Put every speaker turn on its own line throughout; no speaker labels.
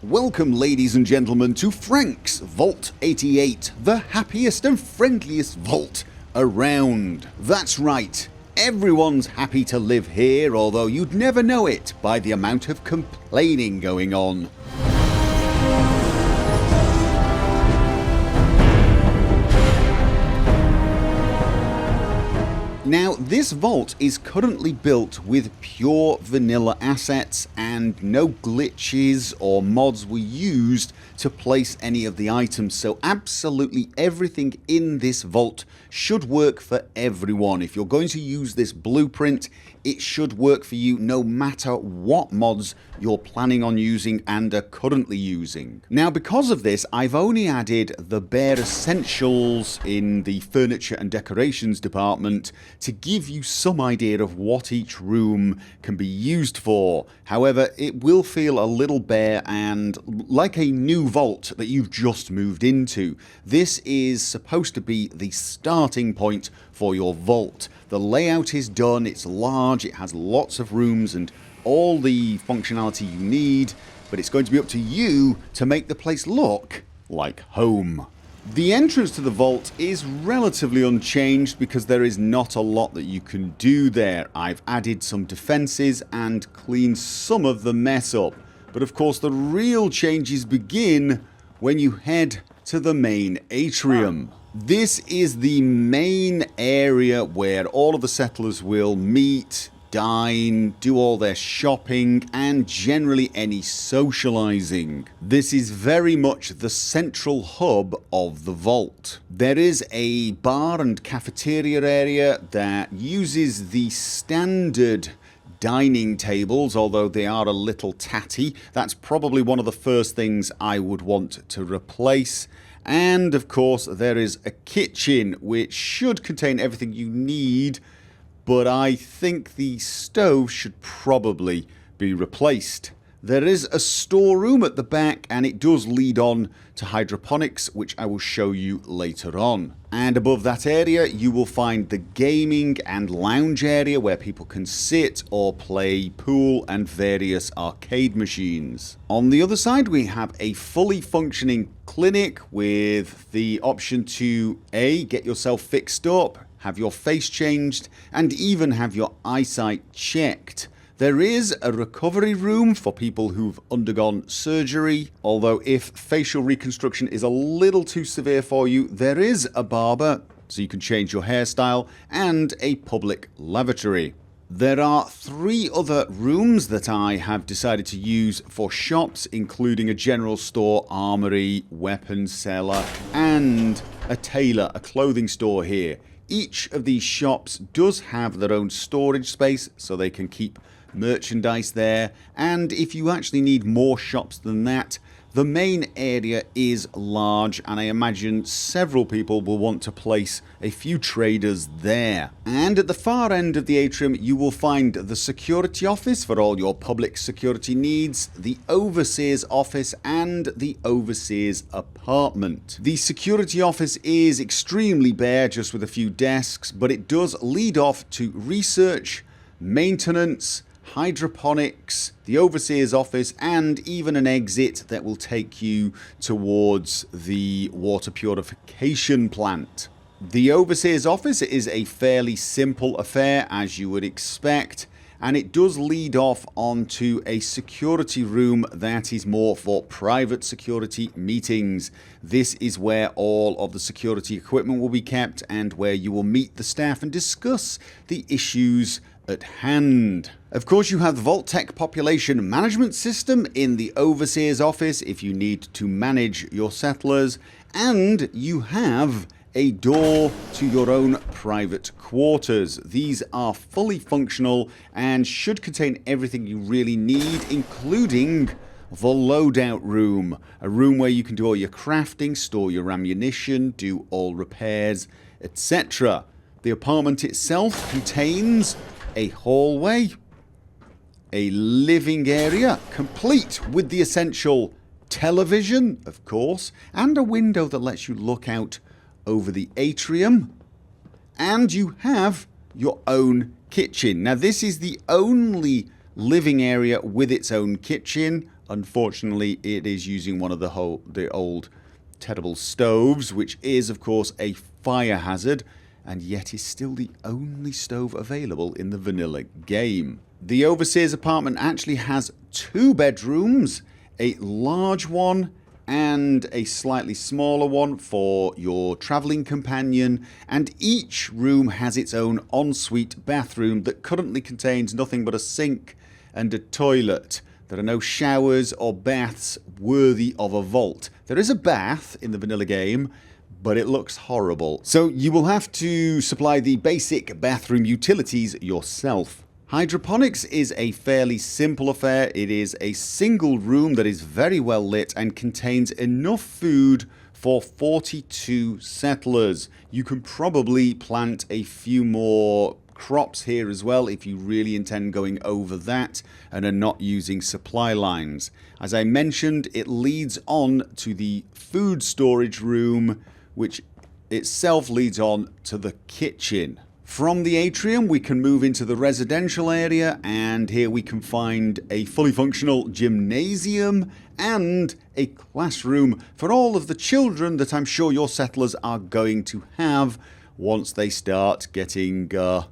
Welcome ladies and gentlemen to Frank's Vault 88, the happiest and friendliest vault around. That's right, everyone's happy to live here, although you'd never know it by the amount of complaining going on. Now, this vault is currently built with pure vanilla assets and no glitches or mods were used to place any of the items, so absolutely everything in this vault should work for everyone. If you're going to use this blueprint, it should work for you no matter what mods you're planning on using and are currently using. Now, because of this, I've only added the bare essentials in the furniture and decorations department to give you some idea of what each room can be used for. However, it will feel a little bare and like a new vault that you've just moved into. This is supposed to be the starting point for your vault. The layout is done, it's large, it has lots of rooms and all the functionality you need, but it's going to be up to you to make the place look like home. The entrance to the vault is relatively unchanged because there is not a lot that you can do there. I've added some defences and cleaned some of the mess up. But of course the real changes begin when you head to the main atrium. This is the main area where all of the settlers will meet, dine, do all their shopping and generally any socializing. This is very much the central hub of the vault. There is a bar and cafeteria area that uses the standard dining tables, although they are a little tatty. That's probably one of the first things I would want to replace. And of course there is a kitchen which should contain everything you need, but I think the stove should probably be replaced. There is a storeroom at the back and it does lead on to hydroponics, which I will show you later on. And above that area you will find the gaming and lounge area where people can sit or play pool and various arcade machines. On the other side we have a fully functioning clinic with the option to get yourself fixed up, have your face changed and even have your eyesight checked. There is a recovery room for people who've undergone surgery, although if facial reconstruction is a little too severe for you, there is a barber so you can change your hairstyle and a public lavatory. There are 3 other rooms that I have decided to use for shops, including a general store, armory, weapons cellar and a tailor, a clothing store here. Each of these shops does have their own storage space so they can keep merchandise there, and if you actually need more shops than that, the main area is large and I imagine several people will want to place a few traders there. And at the far end of the atrium you will find the security office for all your public security needs, the overseer's office and the overseer's apartment. The security office is extremely bare, just with a few desks, but it does lead off to research, maintenance, hydroponics, the overseer's office and even an exit that will take you towards the water purification plant. The overseer's office is a fairly simple affair as you would expect, and it does lead off onto a security room that is more for private security meetings. This is where all of the security equipment will be kept and where you will meet the staff and discuss the issues at hand. Of course you have the vault-tec population management system in the overseer's office if you need to manage your settlers, and you have a door to your own private quarters. These are fully functional and should contain everything you really need, including the loadout room, a room where you can do all your crafting, store your ammunition, do all repairs, etc. The apartment itself contains a hallway, a living area complete with the essential television, of course, and a window that lets you look out over the atrium, and you have your own kitchen. Now this is the only living area with its own kitchen. Unfortunately, it is using one of the old terrible stoves, which is, of course, a fire hazard, and yet is still the only stove available in the vanilla game. The Overseer's apartment actually has 2 bedrooms, a large one and a slightly smaller one for your travelling companion, and each room has its own ensuite bathroom that currently contains nothing but a sink and a toilet. There are no showers or baths worthy of a vault. There is a bath in the vanilla game, but it looks horrible. So you will have to supply the basic bathroom utilities yourself. Hydroponics is a fairly simple affair. It is a single room that is very well lit and contains enough food for 42 settlers. You can probably plant a few more crops here as well if you really intend going over that and are not using supply lines. As I mentioned, it leads on to the food storage room, which itself leads on to the kitchen. From the atrium we can move into the residential area, and here we can find a fully functional gymnasium and a classroom for all of the children that I'm sure your settlers are going to have once they start getting a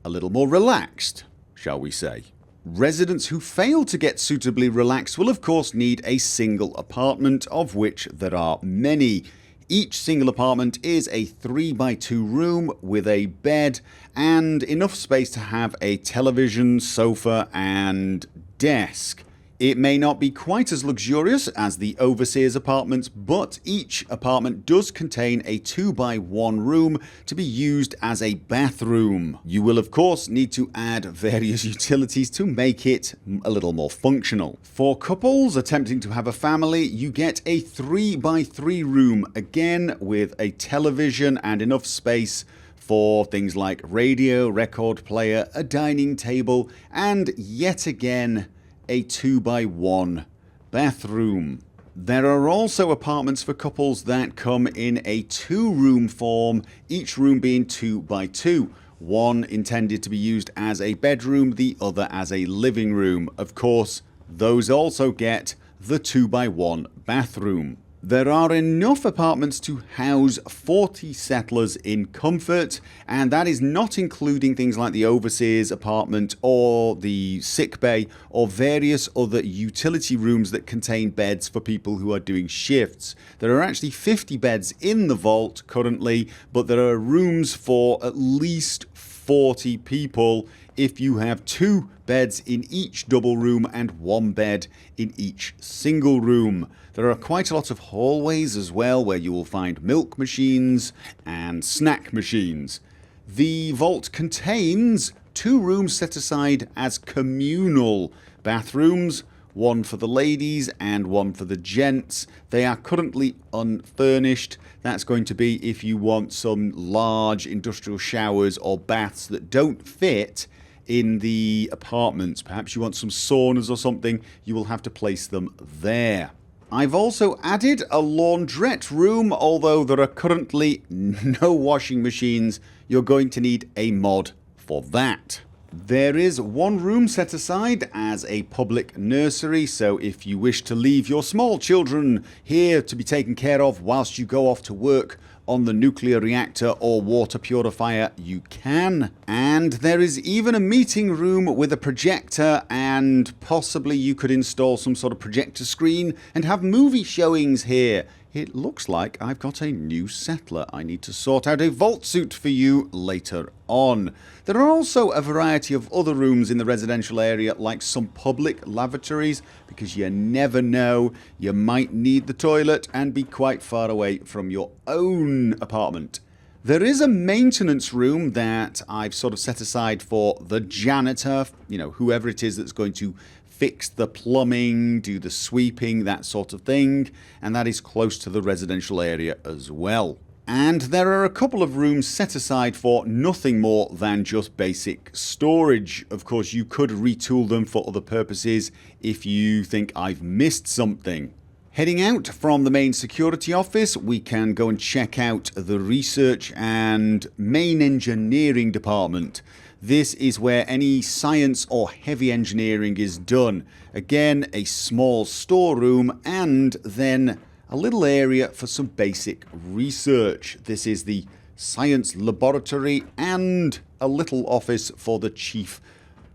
little more relaxed, shall we say. Residents who fail to get suitably relaxed will of course need a single apartment, of which there are many. Each single apartment is a 3x2 room with a bed and enough space to have a television, sofa and desk. It may not be quite as luxurious as the Overseer's apartments, but each apartment does contain a 2x1 room to be used as a bathroom. You will of course need to add various utilities to make it a little more functional. For couples attempting to have a family, you get a 3x3 room, again with a television and enough space for things like radio, record player, a dining table, and yet again a 2x1 bathroom. There are also apartments for couples that come in a 2-room form, each room being 2x2. One intended to be used as a bedroom, the other as a living room. Of course, those also get the 2x1 bathroom. There are enough apartments to house 40 settlers in comfort, and that is not including things like the Overseer's apartment or the sick bay or various other utility rooms that contain beds for people who are doing shifts. There are actually 50 beds in the vault currently, but there are rooms for at least 40 people if you have 2 beds in each double room and 1 bed in each single room. There are quite a lot of hallways as well where you will find milk machines and snack machines. The vault contains 2 rooms set aside as communal bathrooms, one for the ladies and one for the gents. They are currently unfurnished. That's going to be if you want some large industrial showers or baths that don't fit in the apartments. Perhaps you want some saunas or something, you will have to place them there. I've also added a laundrette room, although there are currently no washing machines. You're going to need a mod for that. There is 1 room set aside as a public nursery, so if you wish to leave your small children here to be taken care of whilst you go off to work on the nuclear reactor or water purifier, you can. And there is even a meeting room with a projector, and possibly you could install some sort of projector screen and have movie showings here. It looks like I've got a new settler. I need to sort out a vault suit for you later on. There are also a variety of other rooms in the residential area, like some public lavatories, because you never know, you might need the toilet and be quite far away from your own apartment. There is a maintenance room that I've sort of set aside for the janitor, whoever it is that's going to fix the plumbing, do the sweeping, that sort of thing, and that is close to the residential area as well. And there are a couple of rooms set aside for nothing more than just basic storage. Of course, you could retool them for other purposes if you think I've missed something. Heading out from the main security office, we can go and check out the research and main engineering department. This is where any science or heavy engineering is done. Again, a small storeroom and then a little area for some basic research. This is the science laboratory and a little office for the chief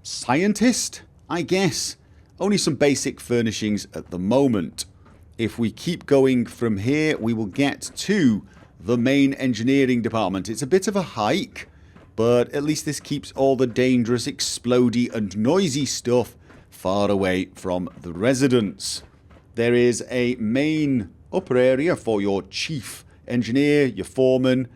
scientist, I guess. Only some basic furnishings at the moment. If we keep going from here, we will get to the main engineering department. It's a bit of a hike, but at least this keeps all the dangerous, explodey and noisy stuff far away from the residents. There is a main upper area for your chief engineer, your foreman,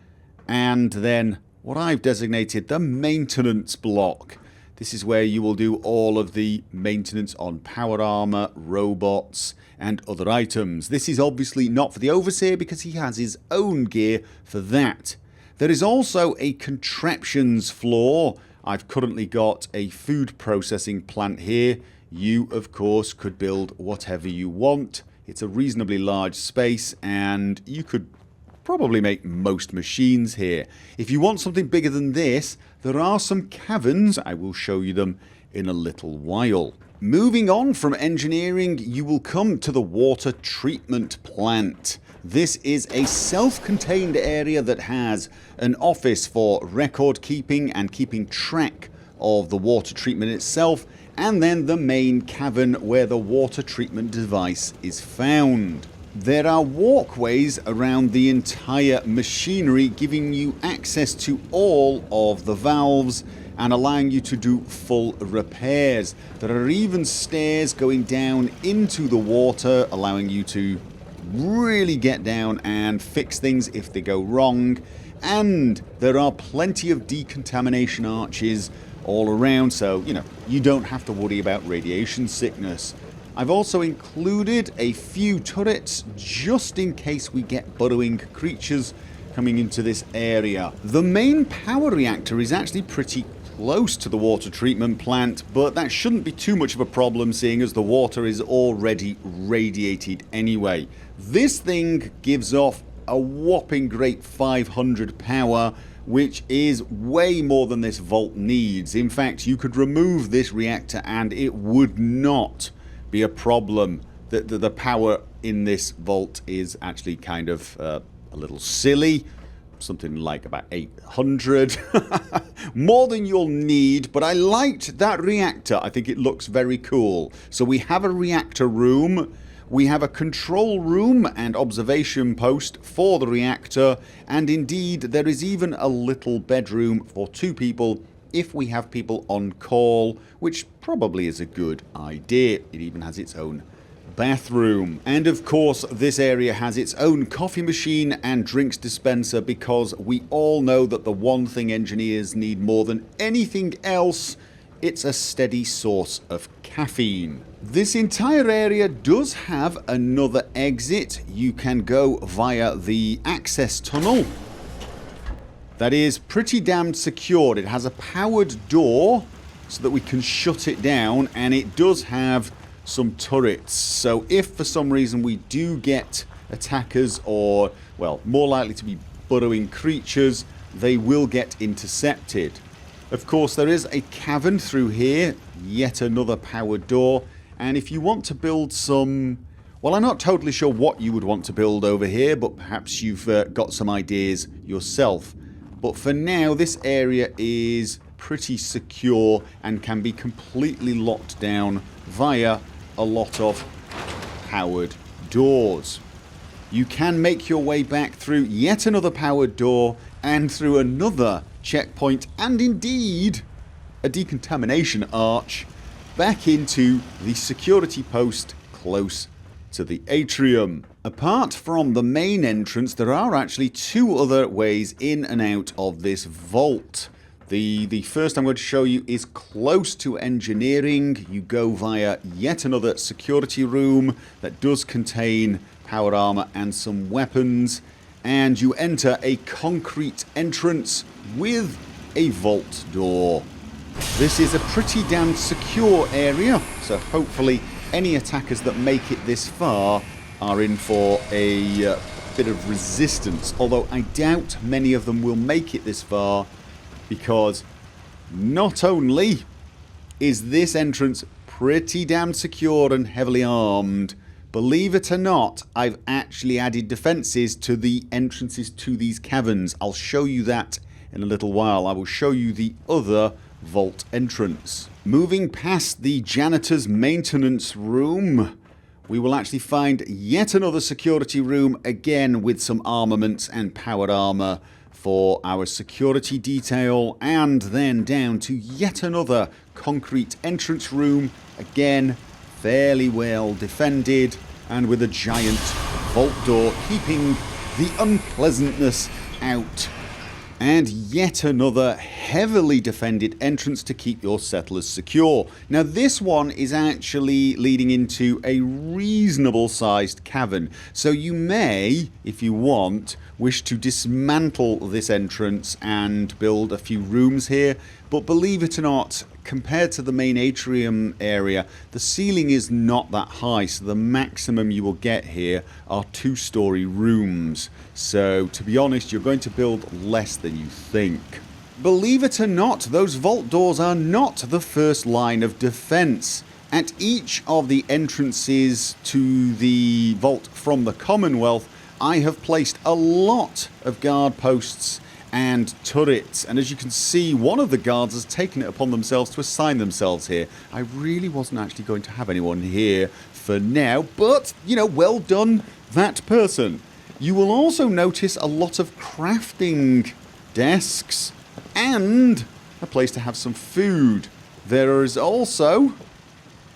and then what I've designated the maintenance block. This is where you will do all of the maintenance on power armor, robots, and other items. This is obviously not for the overseer because he has his own gear for that. There is also a contraptions floor. I've currently got a food processing plant here. You, of course, could build whatever you want. It's a reasonably large space and you could probably make most machines here. If you want something bigger than this, there are some caverns. I will show you them in a little while. Moving on from engineering, you will come to the water treatment plant. This is a self-contained area that has an office for record keeping and keeping track of the water treatment itself, and then the main cavern where the water treatment device is found. There are walkways around the entire machinery, giving you access to all of the valves and allowing you to do full repairs. There are even stairs going down into the water, allowing you to really get down and fix things if they go wrong. And there are plenty of decontamination arches all around, so you don't have to worry about radiation sickness. I've also included a few turrets just in case we get burrowing creatures coming into this area. The main power reactor is actually pretty close to the water treatment plant, but that shouldn't be too much of a problem seeing as the water is already radiated anyway. This thing gives off a whopping great 500 power, which is way more than this vault needs. In fact, you could remove this reactor and it would not be a problem. The power in this vault is actually kind of a little silly. Something like about 800. More than you'll need, but I liked that reactor. I think it looks very cool. So we have a reactor room. We have a control room and observation post for the reactor. And indeed, there is even a little bedroom for 2 people if we have people on call, which probably is a good idea. It even has its own bathroom. And of course, this area has its own coffee machine and drinks dispenser because we all know that the one thing engineers need more than anything else, it's a steady source of caffeine. This entire area does have another exit. You can go via the access tunnel. That is pretty damn secured. It has a powered door so that we can shut it down, and it does have some turrets. So if for some reason we do get attackers or, well, more likely to be burrowing creatures, they will get intercepted. Of course, there is a cavern through here, yet another powered door. And if you want to build some... Well, I'm not totally sure what you would want to build over here, but perhaps you've got some ideas yourself. But for now, this area is pretty secure and can be completely locked down via a lot of powered doors. You can make your way back through yet another powered door and through another checkpoint and indeed a decontamination arch back into the security post close to the atrium. Apart from the main entrance, there are actually 2 other ways in and out of this vault. The first I'm going to show you is close to engineering. You go via yet another security room that does contain power armor and some weapons, and you enter a concrete entrance with a vault door. This is a pretty damn secure area, so hopefully any attackers that make it this far are in for a bit of resistance, although I doubt many of them will make it this far because Not only is this entrance pretty damn secure and heavily armed, believe it or not, I've actually added defences to the entrances to these caverns. I'll show you that in a little while. I will show you the other vault entrance. Moving past the janitor's maintenance room, we will actually find yet another security room, again with some armaments and powered armour for our security detail, and then down to yet another concrete entrance room, again fairly well defended and with a giant vault door keeping the unpleasantness out. And yet another heavily defended entrance to keep your settlers secure. Now this one is actually leading into a reasonable sized cavern, so you may, if you want, wish to dismantle this entrance and build a few rooms here, but believe it or not, compared to the main atrium area, the ceiling is not that high, so the maximum you will get here are 2-story rooms. So to be honest, you're going to build less than you think. Believe it or not, those vault doors are not the first line of defense. At each of the entrances to the vault from the Commonwealth, I have placed a lot of guard posts and turrets, and as you can see, one of the guards has taken it upon themselves to assign themselves here. I really wasn't actually going to have anyone here for now, but, you know, well done that person. You will also notice a lot of crafting desks and a place to have some food. There is also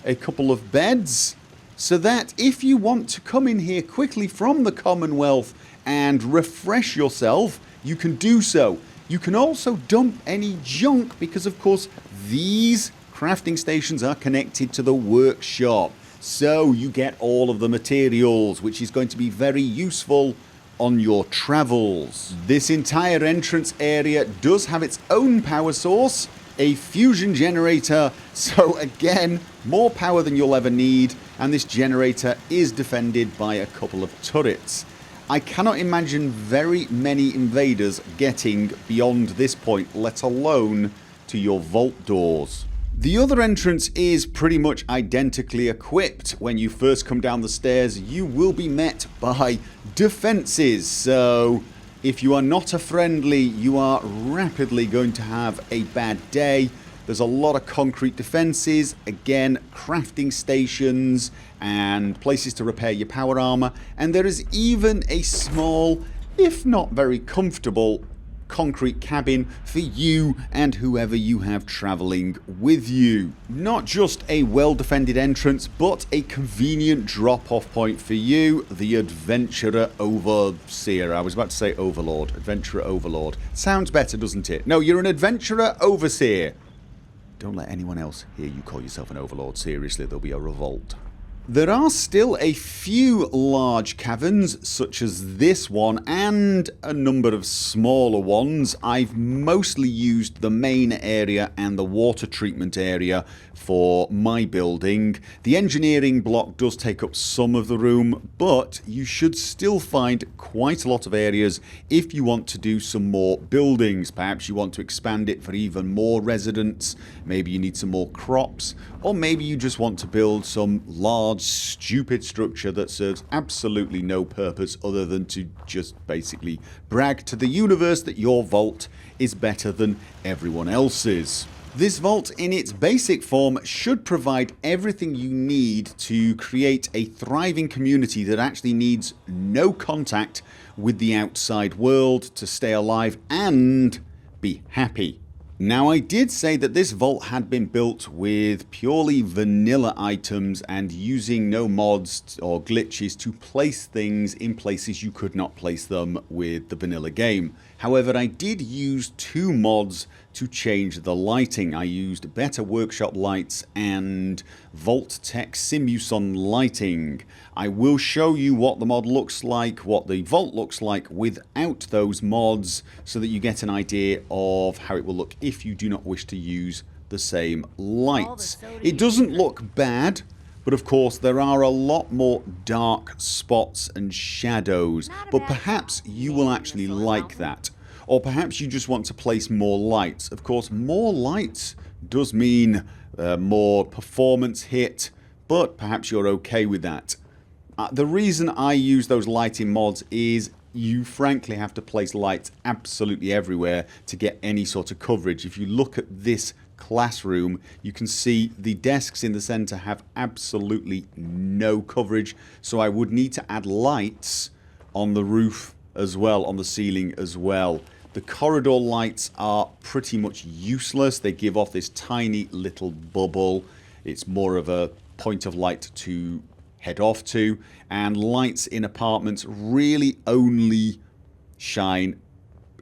a couple of beds, so that if you want to come in here quickly from the Commonwealth and refresh yourself, you can do so. You can also dump any junk because, of course, these crafting stations are connected to the workshop. So you get all of the materials, which is going to be very useful on your travels. This entire entrance area does have its own power source, a fusion generator, so again, more power than you'll ever need, and this generator is defended by a couple of turrets. I cannot imagine very many invaders getting beyond this point, let alone to your vault doors. The other entrance is pretty much identically equipped. When you first come down the stairs, you will be met by defences. So if you are not a friendly, you are rapidly going to have a bad day. There's a lot of concrete defences, again, crafting stations and places to repair your power armour, and there is even a small, if not very comfortable, concrete cabin for you and whoever you have travelling with you. Not just a well-defended entrance, but a convenient drop-off point for you, the Adventurer Overseer. I was about to say Overlord. Adventurer Overlord. Sounds better, doesn't it? No, you're an Adventurer Overseer. Don't let anyone else hear you call yourself an Overlord. Seriously, there'll be a revolt. There are still a few large caverns, such as this one, and a number of smaller ones. I've mostly used the main area and the water treatment area for my building. The engineering block does take up some of the room, but you should still find quite a lot of areas if you want to do some more buildings. Perhaps you want to expand it for even more residents, maybe you need some more crops, or maybe you just want to build some large stupid structure that serves absolutely no purpose other than to just basically brag to the universe that your vault is better than everyone else's. This vault in its basic form should provide everything you need to create a thriving community that actually needs no contact with the outside world to stay alive and be happy. Now, I did say that this vault had been built with purely vanilla items and using no mods or glitches to place things in places you could not place them with the vanilla game. However, I did use 2 mods to change the lighting. I used Better Workshop Lights and vault-tec Simuson lighting. I will show you what the mod looks like, what the vault looks like without those mods, so that you get an idea of how it will look if you do not wish to use the same lights. It doesn't look bad, but of course there are a lot more dark spots and shadows, but perhaps you will actually like that. or perhaps you just want to place more lights. Of course, more lights does mean more performance hit, but perhaps you're okay with that. The reason I use those lighting mods is you frankly have to place lights absolutely everywhere to get any sort of coverage. If you look at this classroom, you can see the desks in the center have absolutely no coverage, so I would need to add lights on the roof as well, on the ceiling as well. The corridor lights are pretty much useless. They give off this tiny little bubble. It's more of a point of light to head off to, and lights in apartments really only shine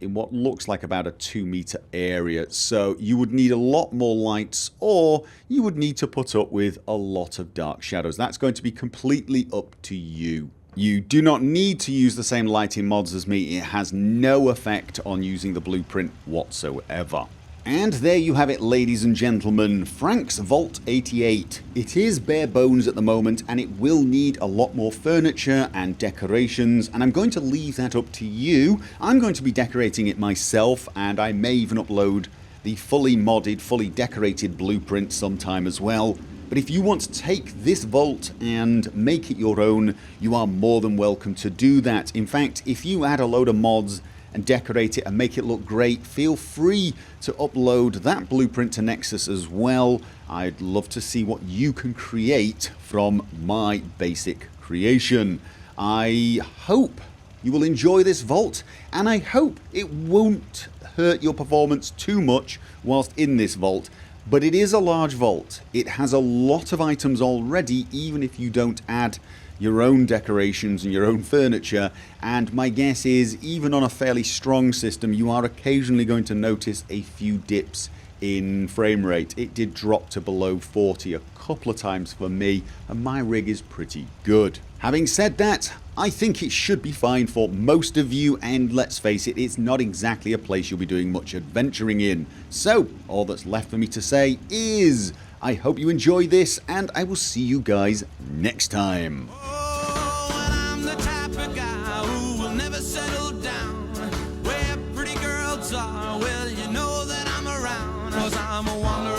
in what looks like about a 2-meter area. So you would need a lot more lights, or you would need to put up with a lot of dark shadows. That's going to be completely up to you. You do not need to use the same lighting mods as me. It has no effect on using the blueprint whatsoever. And there you have it, ladies and gentlemen, Frank's Vault 88. It is bare bones at the moment, and it will need a lot more furniture and decorations, and I'm going to leave that up to you. I'm going to be decorating it myself, and I may even upload the fully modded, fully decorated blueprint sometime as well. But if you want to take this vault and make it your own, you are more than welcome to do that. In fact, if you add a load of mods and decorate it and make it look great, feel free to upload that blueprint to Nexus as well. I'd love to see what you can create from my basic creation. I hope you will enjoy this vault, and I hope it won't hurt your performance too much whilst in this vault. But it is a large vault. It has a lot of items already, even if you don't add your own decorations and your own furniture, and my guess is even on a fairly strong system you are occasionally going to notice a few dips in frame rate. It did drop to below 40 a couple of times for me, and my rig is pretty good. Having said that, I think it should be fine for most of you, and let's face it, it's not exactly a place you'll be doing much adventuring in. So all that's left for me to say is I hope you enjoy this, and I will see you guys next time.
Well, you know that I'm around, 'cause I'm a wanderer.